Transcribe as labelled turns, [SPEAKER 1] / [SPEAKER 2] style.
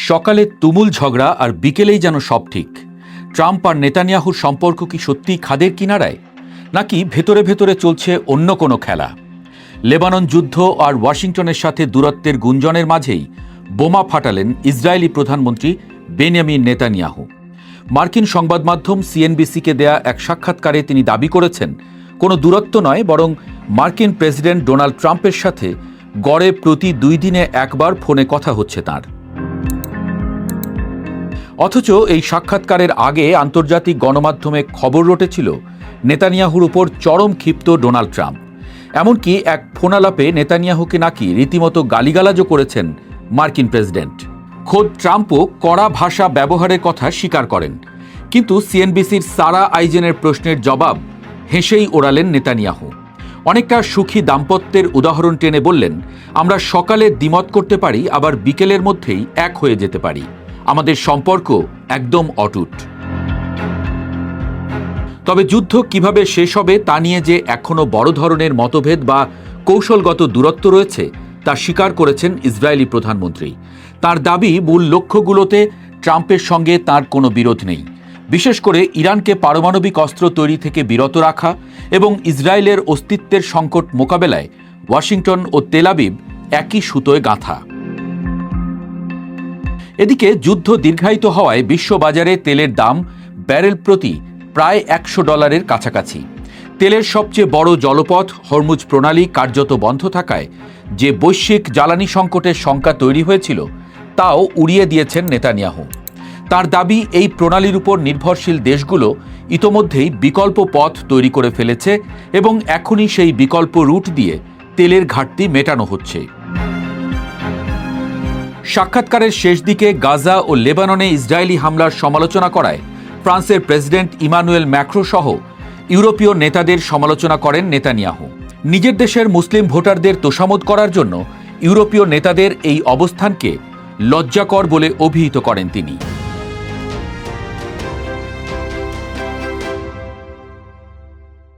[SPEAKER 1] সকালে তুমুল ঝগড়া আর বিকেলেই যেন সব ঠিক। ট্রাম্প আর নেতানিয়াহুর সম্পর্ক কি সত্যিই খাদের কিনারায়, নাকি ভেতরে ভেতরে চলছে অন্য কোনো খেলা? লেবানন যুদ্ধ আর ওয়াশিংটনের সাথে দূরত্বের গুঞ্জনের মাঝেই বোমা ফাটালেন ইসরায়েলি প্রধানমন্ত্রী বেনিয়ামিন নেতানিয়াহু। মার্কিন সংবাদ মাধ্যম সিএনবিসিকে দেয়া এক সাক্ষাৎকারে তিনি দাবি করেছেন, কোনো দূরত্ব নয়, বরং মার্কিন প্রেসিডেন্ট ডোনাল্ড ট্রাম্পের সাথে গড়ে প্রতি 2 দিনে একবার ফোনে কথা হচ্ছে তাঁর। অথচ এই সাক্ষাৎকারের আগে আন্তর্জাতিক গণমাধ্যমে খবর রটেছিল নেতানিয়াহুর উপর চরম ক্ষিপ্ত ডোনাল্ড ট্রাম্প। এমনকি এক ফোনালাপে নেতানিয়াহুকে নাকি রীতিমতো গালিগালাজও করেছেন মার্কিন প্রেসিডেন্ট। খোদ ট্রাম্পও কড়া ভাষা ব্যবহারের কথা স্বীকার করেন, কিন্তু সিএনবিসির সারা আইজেনের প্রশ্নের জবাব হেসেই ওড়ালেন নেতানিয়াহু। অনেকটা সুখী দাম্পত্যের উদাহরণ টেনে বললেন, আমরা সকালে দ্বিমত করতে পারি, আবার বিকেলের মধ্যেই এক হয়ে যেতে পারি। আমাদের সম্পর্ক একদম অটুট। তবে যুদ্ধ কিভাবে শেষ হবে তা নিয়ে যে এখনো বড় ধরনের মতভেদ বা কৌশলগত দূরত্ব রয়েছে তা স্বীকার করেছেন ইসরায়েলি প্রধানমন্ত্রী। তার দাবি, মূল লক্ষ্যগুলোতে ট্রাম্পের সঙ্গে তার কোনো বিরোধ নেই। বিশেষ করে ইরানকে পারমাণবিক অস্ত্র তৈরি থেকে বিরত রাখা এবং ইসরায়েলের অস্তিত্বের সংকট মোকাবেলায় ওয়াশিংটন ও তেল আবিব একই সুতোয় গাঁথা। এদিকে যুদ্ধ দীর্ঘায়িত হওয়ায় বিশ্ববাজারে তেলের দাম ব্যারেল প্রতি প্রায় $100 কাছাকাছি। তেলের সবচেয়ে বড় জলপথ হরমুজ প্রণালী কার্যত বন্ধ থাকায় যে বৈশ্বিক জ্বালানি সংকটের শঙ্কা তৈরি হয়েছিল তাও উড়িয়ে দিয়েছেন নেতানিয়াহু। তার দাবি, এই প্রণালীর উপর নির্ভরশীল দেশগুলো ইতোমধ্যেই বিকল্প পথ তৈরি করে ফেলেছে এবং এখনই সেই বিকল্প রুট দিয়ে তেলের ঘাটতি মেটানো হচ্ছে। সাক্ষাৎকারের শেষ দিকে গাজা ও লেবাননে ইসরায়েলি হামলার সমালোচনা করায় ফ্রান্সের প্রেসিডেন্ট ইমানুয়েল ম্যাক্রো সহ ইউরোপীয় নেতাদের সমালোচনা করেন নেতানিয়াহু। নিজের দেশের মুসলিম ভোটারদের তোষামোদ করার জন্য ইউরোপীয় নেতাদের এই অবস্থানকে লজ্জাকর বলে অভিহিত করেন তিনি।